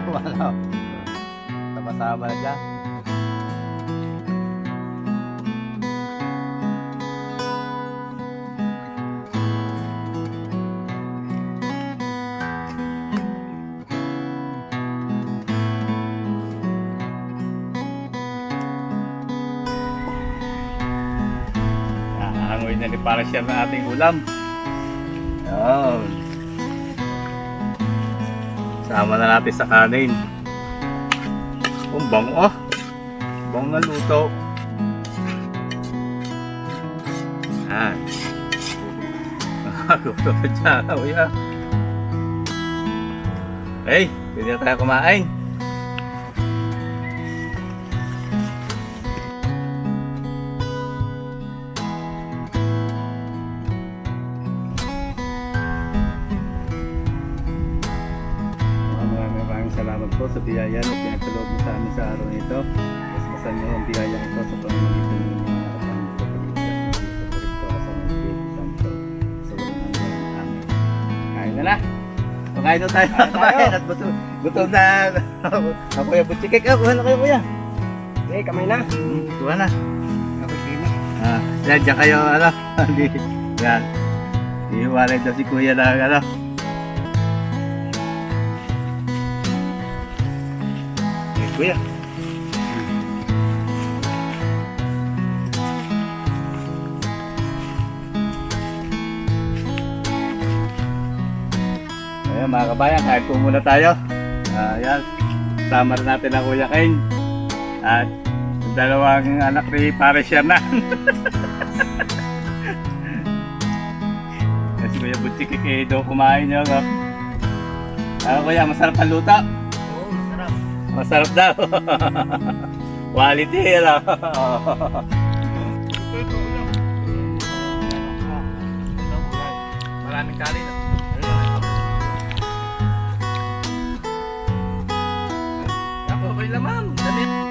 Ano? Sama-sama na dyan. Aangoy na ni para siya ng ating ulam. Yan. Sama na natin sa kanin. Bango ah. Bango na luto. Yan. Gusto ka dyan. Uya. Hey, pwede na tayo kumain. Maraming salamat po sa biyaya na pinagkaloob mo sa amin sa araw nito. Paspasan niyo ang biyaya ito sa pamamagitan ng mga kapatid ko sa Kristo kasama ng Espiritu Santo sa walang hanggan. Amen. Kain na na. Pakain na tayo. Kain at gutom na. Ako kuya Butchikik. Kuha na kayo kuya. Eh, kamay na. Kuha na. Kapag di na. Yan, dyan kayo ano. Yan. Ihiwalay daw si kuya na ano. Kuya. Ayan mga kabayan, kain po muna tayo. Ayan, sama na natin ang Kuya King. At ang dalawang anak ni Pares yan na. Kasi Kuya Butchikik eh, doon kumain nyo. Kuya, masarap ang luto. Oo, masarap. Masarap daw. Quality, ano? Maraming kanin. Ako, okay lang ma'am. Dami.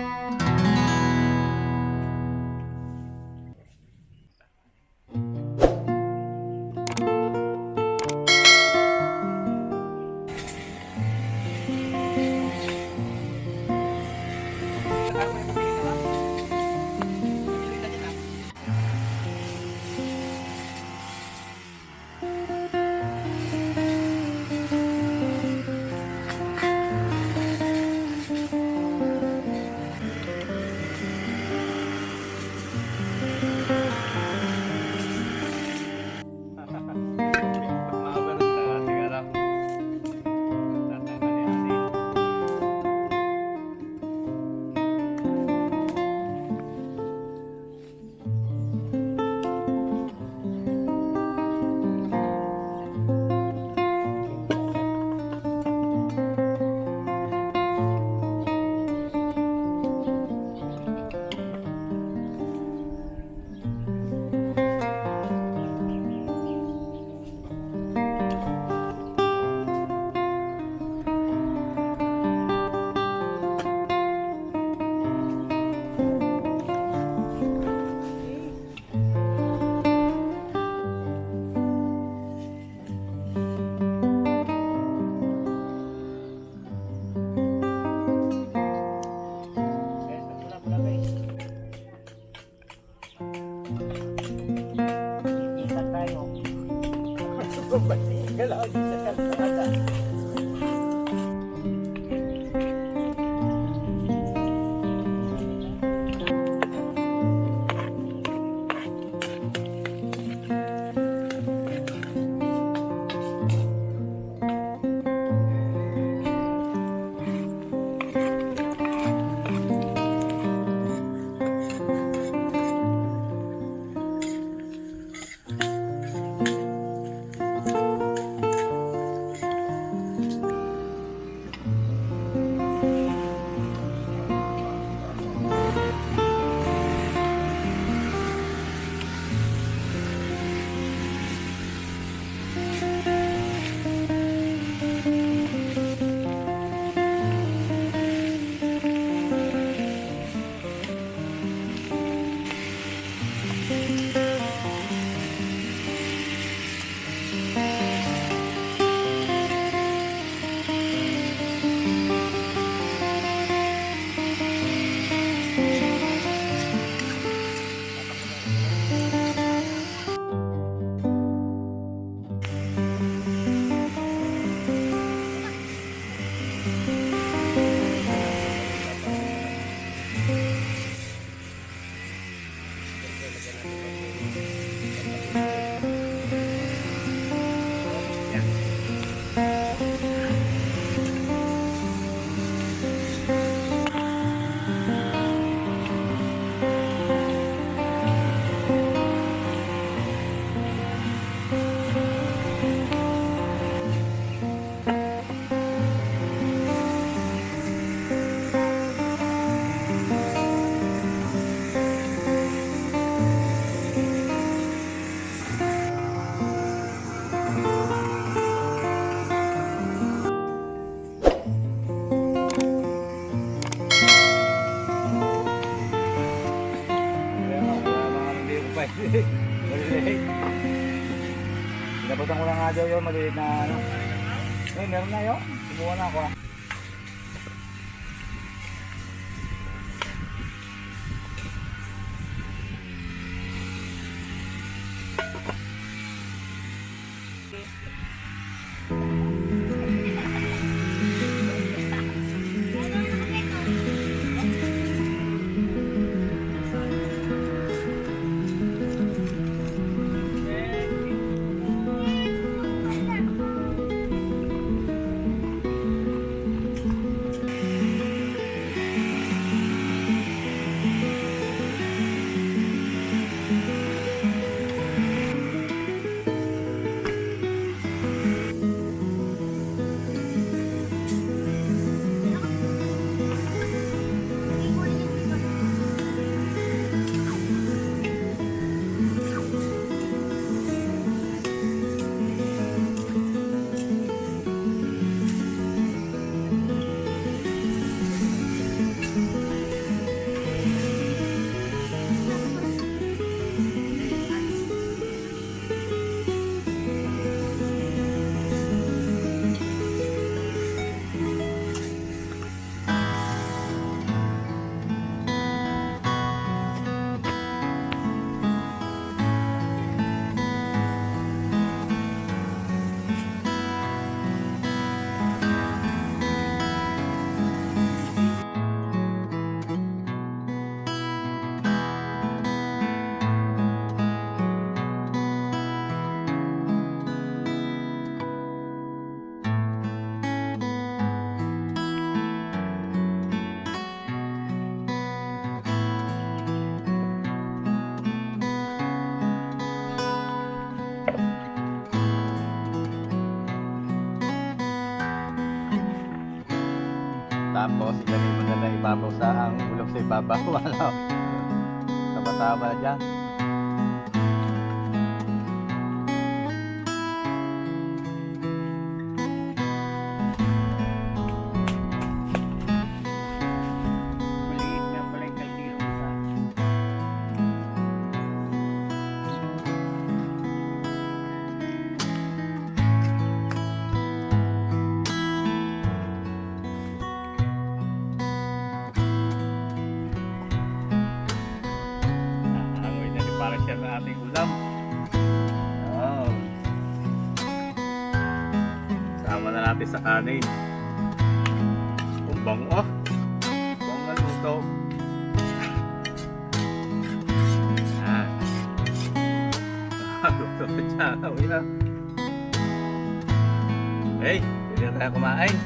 nga daw yung maliit na ano. Meron na yun. Kumuha na ako. Tapos ilagay mo na lang ibabaw sa ang ulog sa ibabaw. Ano? Sama-sama na dyan. Maliit na pala yung kaldero sa. Amoy na ni para share na ating ulam. Oh. Sama na natin sa kanin. Ang bango ah. Bango na luto. Ah. Luto pa dyan. Uy ah. Hey, pwede na tayo kumain.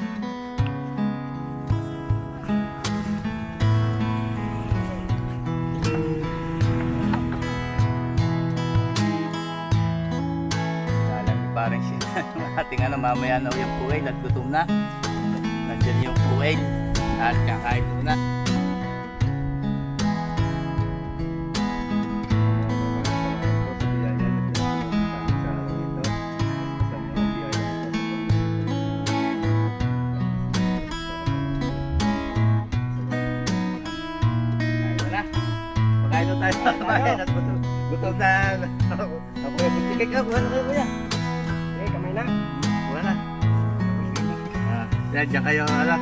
Parang siya ng ating ano, mamaya na yung puwel at gutom na. Nandiyan yung puwel at kakain muna. Pagkain na tayo. Pagkain at gutom na. Ako yung butikik ako. Ano kayo kuya? Kamay na. Wala. Yan, dyan kayo, ano?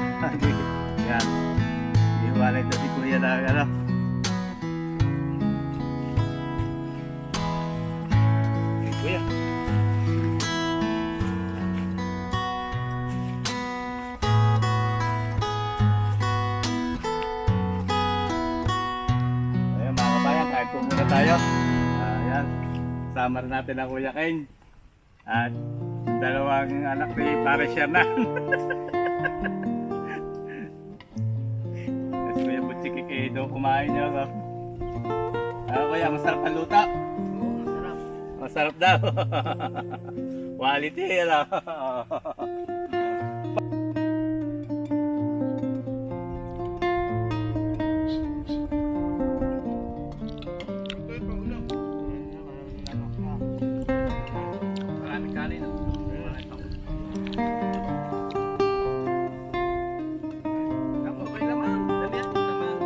Yan. Hindi wala ito si Kuya na, ano? Okay, Kuya. Ayan, mga kabayan, kahit po muna tayo. Ayan, sama rin natin ang Kuya Ken. At dalawang anak ni Pare Shernan. Tapos Kuya Butchikik eh, doon kumain niyo. So. Kuya, masarap ang luto. Oo, masarap. Masarap daw. Quality, ano? Maraming kanin. Okay naman. Dali yan. Naman.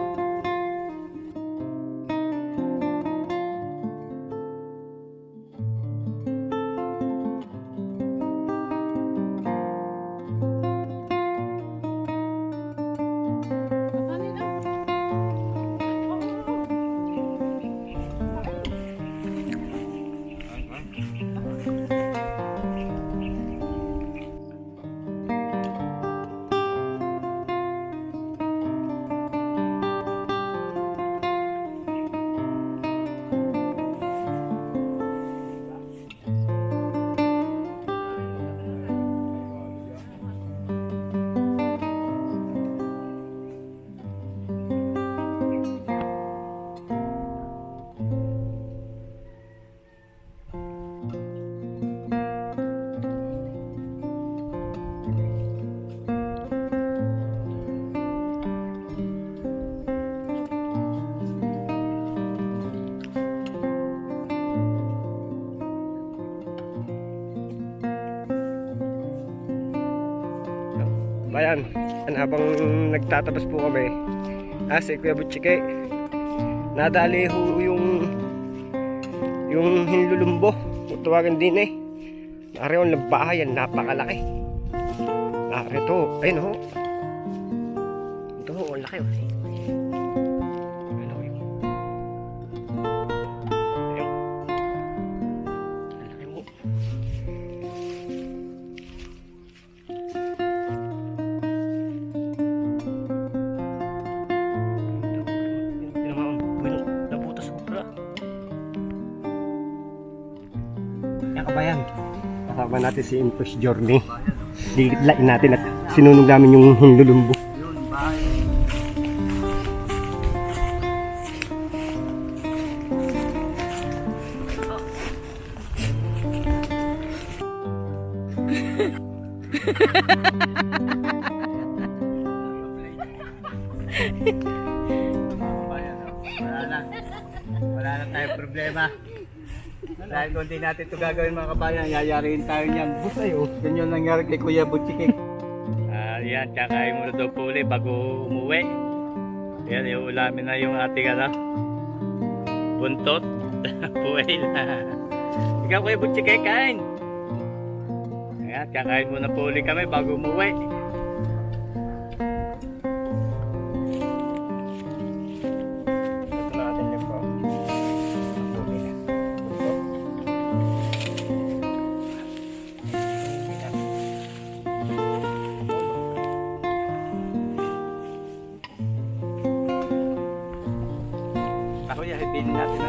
kabayan, habang nagtatapos po kami, si Kuya Butchike, nadali ho yung hinlulumbo, kung tawagan din eh. Nariyon ng bahay, yan napakalaki. Narito, ayun ho. Ito ho, ang laki ho. Ayun ho, yun. Ayun. Ang laki ho. Yan kabayan, kasama natin si Intos Journey. Dililain natin at sinunog namin yung hinlulumbo. Yun, bahay. Wala na tayong problema. Dahil kung di natin ito gagawin mga kabayan, yayariin tayo niyan. Bustay oh. Yan yung nangyari kay Kuya Butchike. Yan, kakain muna daw po ulit bago umuwi. Yan, iulamin na yung ating buntot. Puwel. Ikaw Kuya Butchike, kain. Ayan, kakain muna po ulit kami bago umuwi. Ito natin yung po. Ako yan, ibinin natin na.